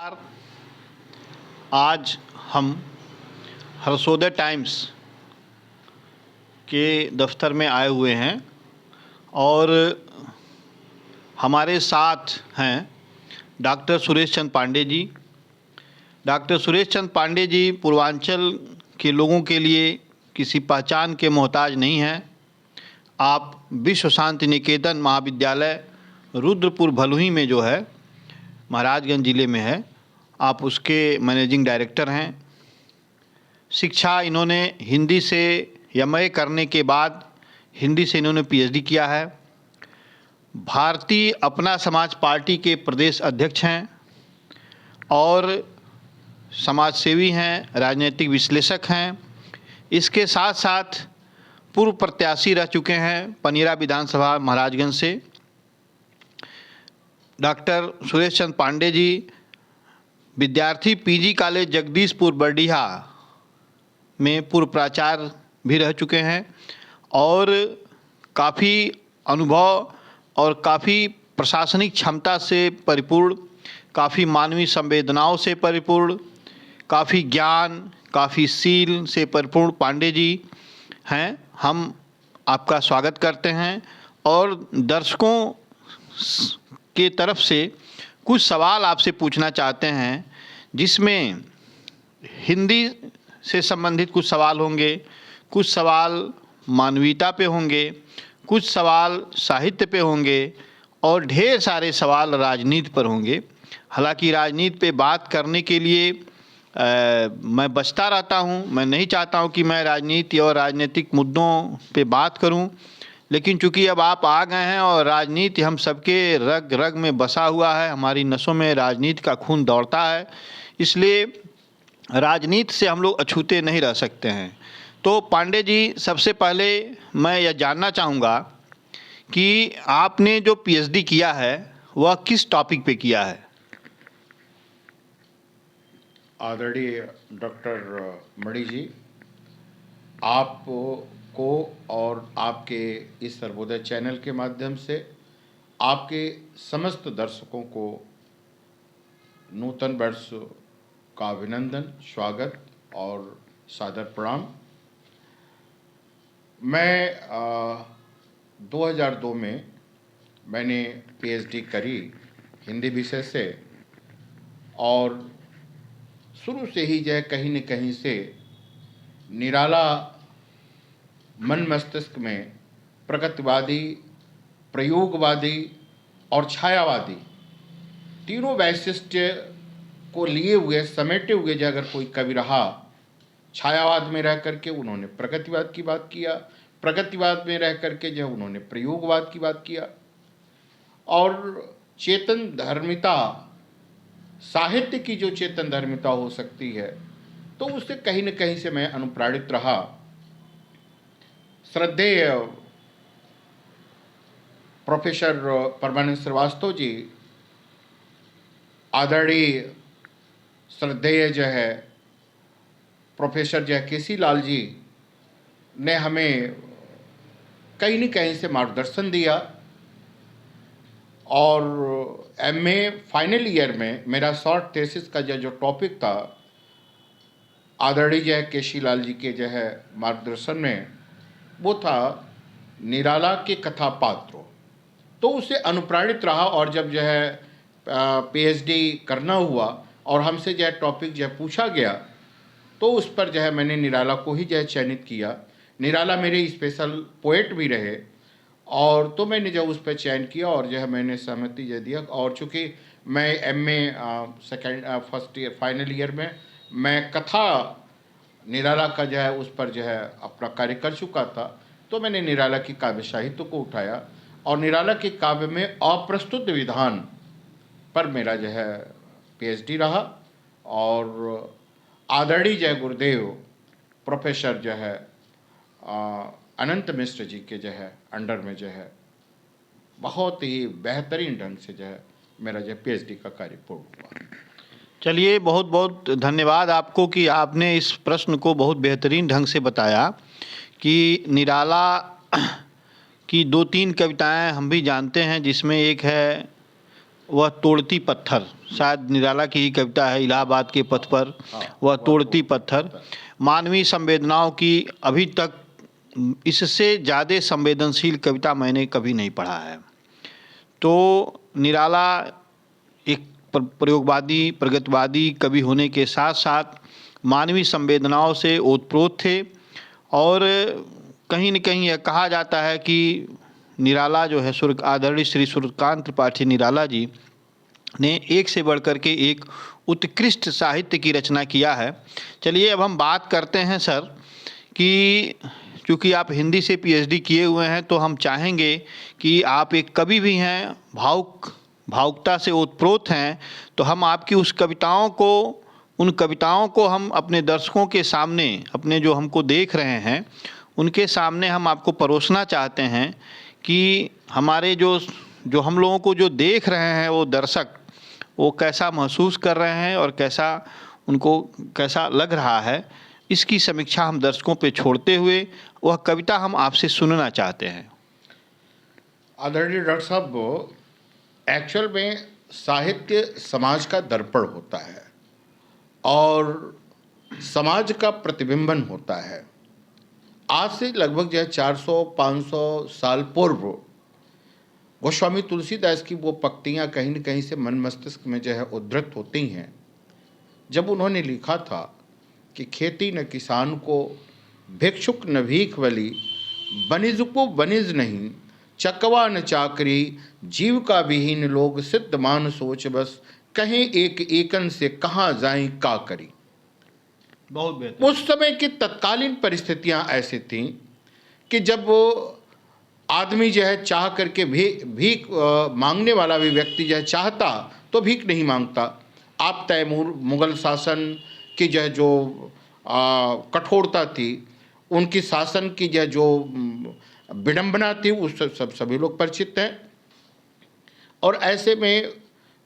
नमस्कार। आज हम हर्षोदय टाइम्स के दफ्तर में आए हुए हैं और हमारे साथ हैं डॉक्टर सुरेश चंद्र पांडे जी। डॉक्टर सुरेश चंद्र पांडे जी पूर्वांचल के लोगों के लिए किसी पहचान के मोहताज नहीं हैं। आप विश्व शांति निकेतन महाविद्यालय रुद्रपुर भलुही में जो है महाराजगंज ज़िले में है, आप उसके मैनेजिंग डायरेक्टर हैं। शिक्षा इन्होंने हिंदी से एमए करने के बाद हिंदी से इन्होंने पीएचडी किया है। भारतीय अपना समाज पार्टी के प्रदेश अध्यक्ष हैं और समाज सेवी हैं, राजनीतिक विश्लेषक हैं। इसके साथ साथ पूर्व प्रत्याशी रह चुके हैं पनीरा विधानसभा महाराजगंज से। डॉक्टर सुरेश चंद्र पांडे जी विद्यार्थी पीजी कॉलेज जगदीशपुर बरडीहा में पूर्व प्राचार्य भी रह चुके हैं और काफ़ी अनुभव और काफ़ी प्रशासनिक क्षमता से परिपूर्ण, काफ़ी मानवीय संवेदनाओं से परिपूर्ण, काफ़ी ज्ञान, काफ़ी शील से परिपूर्ण पांडे जी हैं। हम आपका स्वागत करते हैं और दर्शकों के तरफ से कुछ सवाल आपसे पूछना चाहते हैं, जिसमें हिंदी से संबंधित कुछ सवाल होंगे, कुछ सवाल मानवीयता पे होंगे, कुछ सवाल साहित्य पे होंगे और ढेर सारे सवाल राजनीति पर होंगे। हालांकि राजनीति पे बात करने के लिए मैं बचता रहता हूं, मैं नहीं चाहता हूं कि मैं राजनीति और राजनीतिक मुद्दों पे बात करूं, लेकिन चूंकि अब आप आ गए हैं और राजनीति हम सबके रग रग में बसा हुआ है, हमारी नसों में राजनीति का खून दौड़ता है, इसलिए राजनीति से हम लोग अछूते नहीं रह सकते हैं। तो पांडे जी, सबसे पहले मैं यह जानना चाहूँगा कि आपने जो पीएचडी किया है वह किस टॉपिक पे किया है? आदरणीय डॉक्टर मणि जी, आपको और आपके इस सर्वोदय चैनल के माध्यम से आपके समस्त दर्शकों को नूतन वर्ष का अभिनंदन, स्वागत और सादर प्रणाम। मैं 2002 में मैंने पीएचडी करी हिंदी विषय से और शुरू से ही कहीं न कहीं से निराला मन मस्तिष्क में प्रगतिवादी, प्रयोगवादी और छायावादी तीनों वैशिष्ट्य को लिए हुए, समेटे हुए अगर कोई कवि रहा, छायावाद में रह करके उन्होंने प्रगतिवाद की बात किया, प्रगतिवाद में रह करके उन्होंने प्रयोगवाद की बात किया और चेतन धर्मिता, साहित्य की जो चेतन धर्मिता हो सकती है, तो उससे कहीं न कहीं से मैं अनुप्राणित रहा। श्रद्धेय प्रोफेसर परमानंद श्रीवास्तव जी, आदरणीय श्रद्धेय प्रोफेसर केसी लाल जी ने हमें कहीं न कहीं से मार्गदर्शन दिया और एमए फाइनल ईयर में मेरा शॉर्ट थीसिस का जो टॉपिक था, आदरणीय केसी लाल जी के मार्गदर्शन में, वो था निराला के कथा पात्रों। तो उससे अनुप्राणित रहा और जब पीएचडी करना हुआ और हमसे टॉपिक पूछा गया, तो उस पर मैंने निराला को ही चयनित किया। निराला मेरे स्पेशल पोएट भी रहे और तो मैंने उस पर चयन किया और मैंने सहमति दिया। और चूँकि मैं MA first year final year में मैं कथा निराला का उस पर अपना कार्य कर चुका था, तो मैंने निराला की काव्य साहित्य को उठाया और निराला के काव्य में अप्रस्तुत विधान पर मेरा पीएचडी रहा। और आदरणीय गुरुदेव प्रोफेसर अनंत मिश्र जी के अंडर में बहुत ही बेहतरीन ढंग से मेरा पीएचडी का कार्य पूर्ण हुआ। चलिए, बहुत बहुत धन्यवाद आपको कि आपने इस प्रश्न को बहुत बेहतरीन ढंग से बताया कि निराला की 2-3 कविताएं हम भी जानते हैं, जिसमें एक है वह तोड़ती पत्थर, शायद निराला की ही कविता है, इलाहाबाद के पथ पर वह तोड़ती पत्थर। मानवीय संवेदनाओं की अभी तक इससे ज़्यादा संवेदनशील कविता मैंने कभी नहीं पढ़ा है। तो निराला एक प्रयोगवादी, प्रगतिवादी कवि होने के साथ साथ मानवीय संवेदनाओं से ओतप्रोत थे। और कहीं न कहीं यह कहा जाता है कि निराला जो है, आदरणीय श्री सूर्यकांत त्रिपाठी निराला जी ने एक से बढ़कर के एक उत्कृष्ट साहित्य की रचना किया है। चलिए अब हम बात करते हैं सर कि चूँकि आप हिंदी से पीएचडी किए हुए हैं, तो हम चाहेंगे कि आप एक कवि भी हैं, भावुकता से ओतप्रोत हैं, तो हम आपकी उन कविताओं को हम अपने दर्शकों के सामने, अपने जो हमको देख रहे हैं उनके सामने हम आपको परोसना चाहते हैं कि हमारे जो हम लोगों को जो देख रहे हैं वो दर्शक, वो कैसा महसूस कर रहे हैं और उनको कैसा लग रहा है, इसकी समीक्षा हम दर्शकों पे छोड़ते हुए वह कविता हम आपसे सुनना चाहते हैं। आदरणीय डॉक्टर साहब, एक्चुअल में साहित्य समाज का दर्पण होता है और समाज का प्रतिबिंबन होता है। आज से लगभग जो है 400-500 साल पूर्व गोस्वामी तुलसीदास की वो पंक्तियाँ कहीं न कहीं से मन मस्तिष्क में जो है उद्धृत होती हैं, जब उन्होंने लिखा था कि खेती न किसान को, भिक्षुक न भीख बली, बनिज को बनिज नहीं, चकवा न चाकरी, जीव का विहीन लोग, सिद्ध मान सोच बस, कहीं एक एकन से कहाँ जाएं का करी। बहुत बेहतर। उस समय की तत्कालीन परिस्थितियां ऐसी थीं कि जब आदमी जो है चाह करके भीख मांगने वाला भी व्यक्ति जो है चाहता तो भीख नहीं मांगता। आप तैमूर मुगल शासन की जो कठोरता थी, उनकी शासन की जो विडंबना थी, उस सभी लोग परिचित हैं। और ऐसे में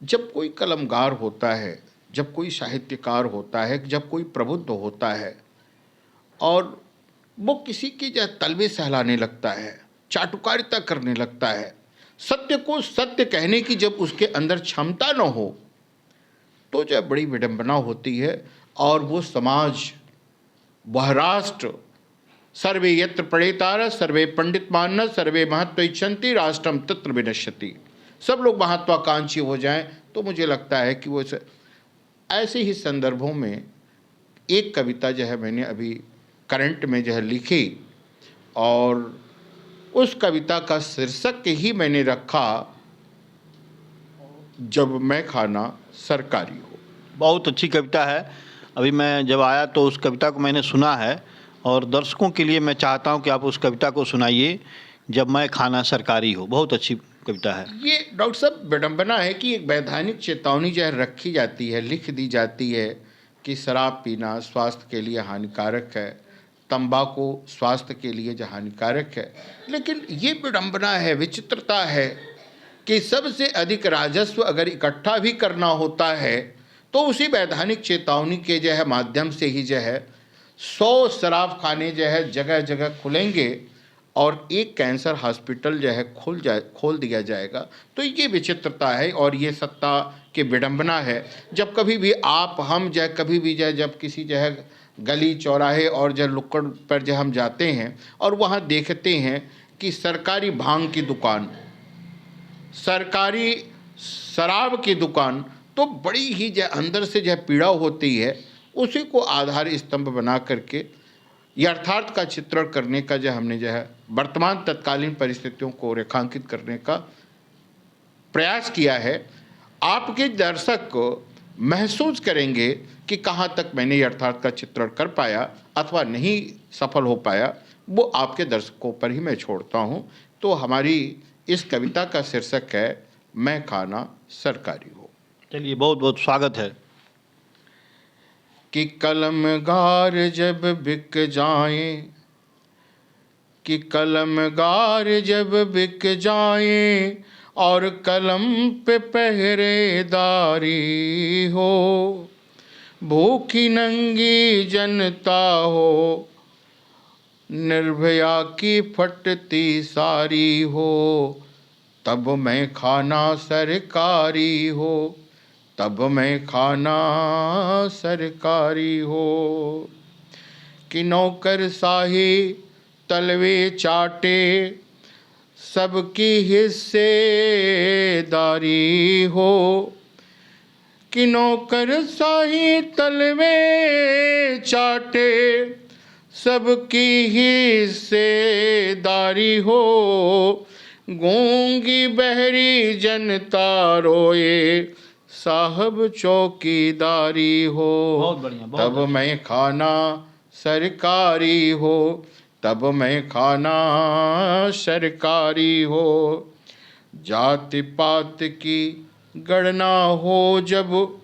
जब कोई कलमगार होता है, जब कोई साहित्यकार होता है, जब कोई प्रबुद्ध होता है और वो किसी की जो तलवे सहलाने लगता है, चाटुकारिता करने लगता है, सत्य को सत्य कहने की जब उसके अंदर क्षमता न हो, तो जो बड़ी विडंबना होती है। और वो समाज, वह राष्ट्र, सर्वे यत्र प्रणेतार सर्वे पंडित मानना सर्वे महत्व इच्छन्ति राष्ट्रम तत्र विनश्यति। सब लोग महत्वाकांक्षी हो जाएं, तो मुझे लगता है कि वो ऐसे ही संदर्भों में एक कविता जो है मैंने अभी करंट में जो है लिखी, और उस कविता का शीर्षक ही मैंने रखा, जब मैं खाना सरकारी हो। बहुत अच्छी कविता है। अभी मैं जब आया तो उस कविता को मैंने सुना है, और दर्शकों के लिए मैं चाहता हूं कि आप उस कविता को सुनाइए, जब मैं खाना सरकारी हो। बहुत अच्छी कविता है। ये डॉक्टर साहब विडंबना है कि एक वैधानिक चेतावनी जो है रखी जाती है, लिख दी जाती है कि शराब पीना स्वास्थ्य के लिए हानिकारक है, तंबाकू स्वास्थ्य के लिए जो हानिकारक है। लेकिन ये विडंबना है, विचित्रता है कि सबसे अधिक राजस्व अगर इकट्ठा भी करना होता है तो उसी वैधानिक चेतावनी के जो है माध्यम से ही जो है 100 शराब खाने जो है जगह जगह खुलेंगे और एक कैंसर हॉस्पिटल जो है खोल दिया जाएगा। तो ये विचित्रता है और ये सत्ता की विडंबना है। जब कभी भी आप हम जो कभी भी जो जब किसी जो है गली चौराहे और जो लुक्कड़ पर जो हम जाते हैं और वहाँ देखते हैं कि सरकारी भांग की दुकान, सरकारी शराब की दुकान, तो बड़ी ही जो अंदर से जो पीड़ा होती है। उसी को आधार स्तंभ बना करके यथार्थ का चित्रण करने का जो हमने जो है वर्तमान तत्कालीन परिस्थितियों को रेखांकित करने का प्रयास किया है। आपके दर्शक को महसूस करेंगे कि कहाँ तक मैंने यथार्थ का चित्रण कर पाया अथवा नहीं सफल हो पाया, वो आपके दर्शकों पर ही मैं छोड़ता हूँ। तो हमारी इस कविता का शीर्षक है मैं खाना सरकारी हो। चलिए, बहुत बहुत स्वागत है। कि कलमगार जब बिक जाएं, कि कलमगार जब बिक जाएं और कलम पे पहरेदारी हो, भूखी नंगी जनता हो, निर्भया की फटती सारी हो, तब मैं खाना सरकारी हो, तब मैं खाना सरकारी हो। कि नौकर शाही तलवे चाटे, सबकी हिस्सेदारी हो। कि नौकर शाही तलवे चाटे, सबकी हिस्सेदारी हो। गूंगी बहरी जनता रोए, साहब चौकीदारी हो। बहुत बढ़िया, बहुत तब मैं खाना सरकारी हो, तब मैं खाना सरकारी हो। जाति पात की गणना हो जब,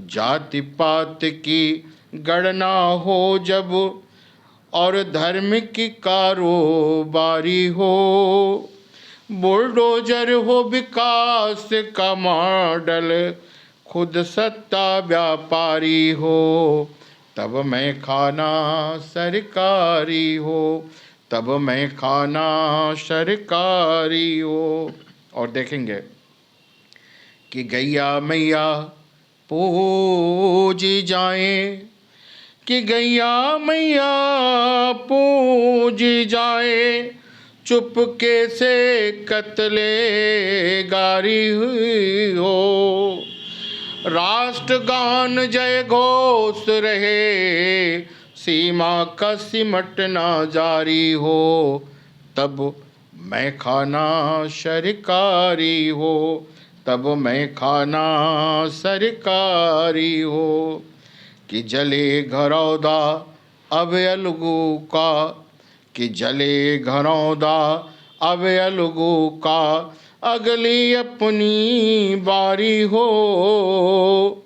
जाति पात की गणना हो जब, और धर्म की कारोबारी हो। बुलडोजर हो विकास का मॉडल, खुद सत्ता व्यापारी हो। तब मैं खाना सरकारी हो, तब मैं खाना सरकारी हो। और देखेंगे कि गैया मैया पूजी जाएं, कि गैया मैया पूजी जाए, चुपके से कत्ले गारी हुई हो। राष्ट्रगान जय घोष रहे, सीमा का सिमटना जारी हो। तब मैं खाना सरकारी हो, तब मैं खाना सरकारी हो। कि जले घरौदा अब अलगू का, कि जले घरौदा अब अलगू का, अगली अपनी बारी हो।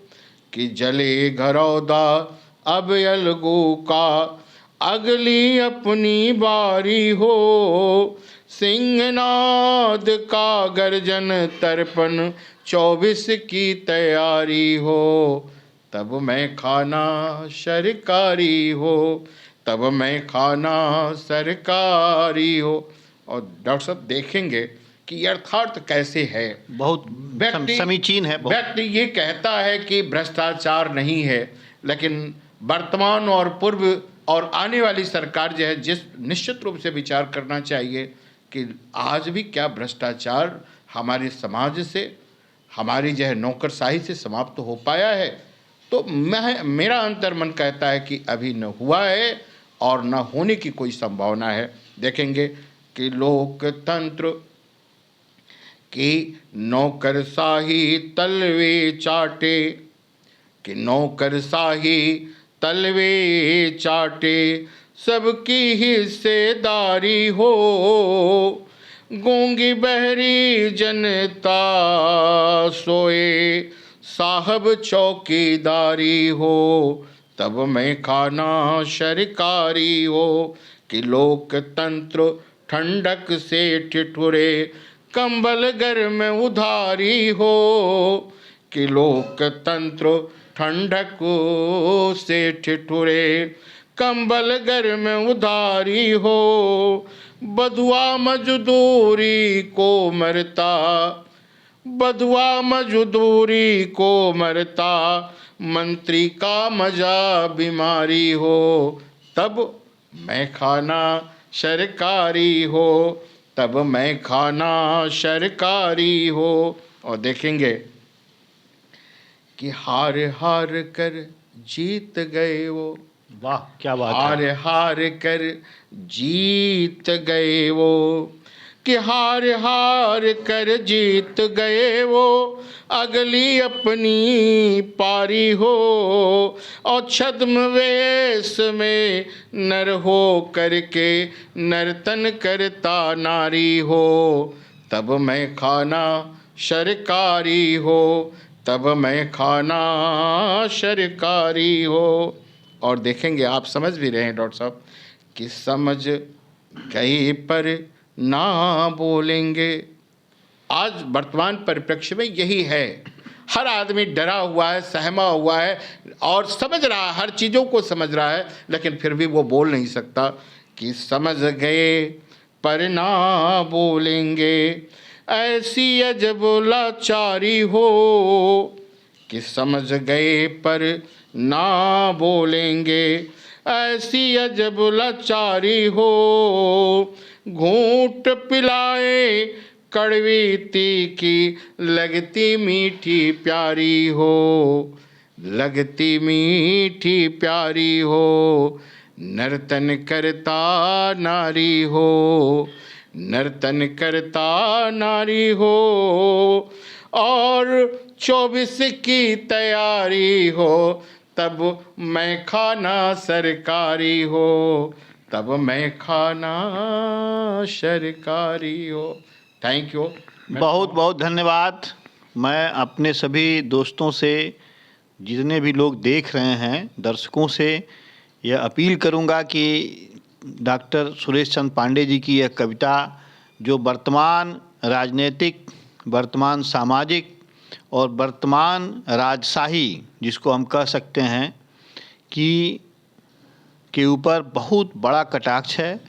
कि जले घरौदा अब अलगू का, अगली अपनी बारी हो। सिंहनाद का गर्जन तर्पण 24 की तैयारी हो। तब मैं खाना सरकारी हो, तब मैं खाना सरकारी हो। और डॉक्टर साहब देखेंगे कि यथार्थ कैसे है। बहुत समीचीन है। व्यक्ति ये कहता है कि भ्रष्टाचार नहीं है, लेकिन वर्तमान और पूर्व और आने वाली सरकार जो है, जिस निश्चित रूप से विचार करना चाहिए कि आज भी क्या भ्रष्टाचार हमारे समाज से, हमारी जो है नौकरशाही से समाप्त हो पाया है। तो मेरा अंतर्मन कहता है कि अभी न हुआ है और न होने की कोई संभावना है। देखेंगे कि लोकतंत्र की नौकरशाही तलवे चाटे, कि नौकरशाही तलवे चाटे, सबकी हिस्सेदारी हो। गूंगी बहरी जनता सोए, साहब चौकीदारी हो। तब मैं खाना सरकारी हो। कि लोकतंत्र ठंडक से ठिठुरे, कंबल गर्म उधारी हो। कि लोकतंत्र ठंडक से ठिठुरे, कंबल गर्म उधारी हो। बधुआ मजदूरी को मरता, बधुआ मजदूरी को मरता, मंत्री का मजा बीमारी हो। तब मैं खाना सरकारी हो, तब मैं खाना सरकारी हो। और देखेंगे कि हार हार कर जीत गए वो। वाह, क्या बात हार है। हार कर जीत गए वो। कि हार हार कर जीत गए वो, अगली अपनी पारी हो। और छद्म वेश में नर हो करके नर्तन करता नारी हो। तब मैं खाना सरकारी हो, तब मैं खाना सरकारी हो। और देखेंगे, आप समझ भी रहे हैं डॉक्टर साहब, कि समझ गए पर ना बोलेंगे। आज वर्तमान परिप्रेक्ष्य में यही है। हर आदमी डरा हुआ है, सहमा हुआ है और समझ रहा है, हर चीज़ों को समझ रहा है, लेकिन फिर भी वो बोल नहीं सकता। कि समझ गए पर ना बोलेंगे, ऐसी अजब लाचारी हो कि समझ गए पर ना बोलेंगे। ऐसी अजब लाचारी हो घूंट पिलाए कड़वी तीखी लगती मीठी प्यारी हो, लगती मीठी प्यारी हो। नर्तन करता नारी हो, नर्तन करता नारी हो। और 24 की तैयारी हो तब मैं खाना सरकारी हो, तब मैं खाना सरकारी हो। Thank you. बहुत बहुत धन्यवाद। मैं अपने सभी दोस्तों से, जितने भी लोग देख रहे हैं, दर्शकों से यह अपील करूंगा कि डॉक्टर सुरेश चंद्र पांडे जी की यह कविता, जो वर्तमान राजनीतिक, वर्तमान सामाजिक और वर्तमान राजशाही, जिसको हम कह सकते हैं, कि के ऊपर बहुत बड़ा कटाक्ष है,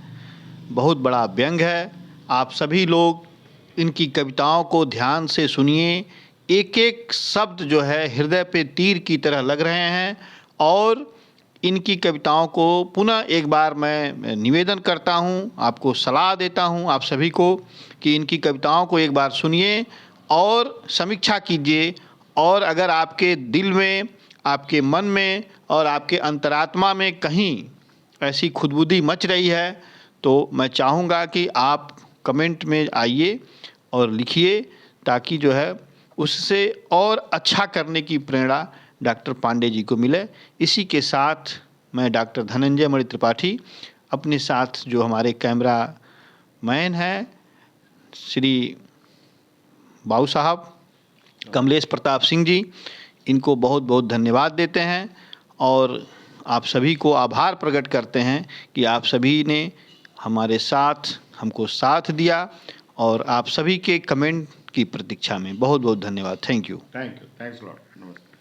बहुत बड़ा व्यंग है। आप सभी लोग इनकी कविताओं को ध्यान से सुनिए। एक एक शब्द जो है हृदय पे तीर की तरह लग रहे हैं। और इनकी कविताओं को पुनः एक बार मैं निवेदन करता हूं, आपको सलाह देता हूं आप सभी को, कि इनकी कविताओं को एक बार सुनिए और समीक्षा कीजिए। और अगर आपके दिल में, आपके मन में और आपके अंतरात्मा में कहीं ऐसी खुदबुदी मच रही है, तो मैं चाहूँगा कि आप कमेंट में आइए और लिखिए, ताकि जो है उससे और अच्छा करने की प्रेरणा डॉक्टर पांडे जी को मिले। इसी के साथ मैं डॉक्टर धनंजय मणि त्रिपाठी, अपने साथ जो हमारे कैमरा मैन हैं श्री बाबू साहब, कमलेश प्रताप सिंह जी, इनको बहुत बहुत धन्यवाद देते हैं। और आप सभी को आभार प्रकट करते हैं कि आप सभी ने हमारे साथ, हमको साथ दिया। और आप सभी के कमेंट की प्रतीक्षा में बहुत बहुत धन्यवाद। Thank you. Thank you. Thanks lot. नमस्कार।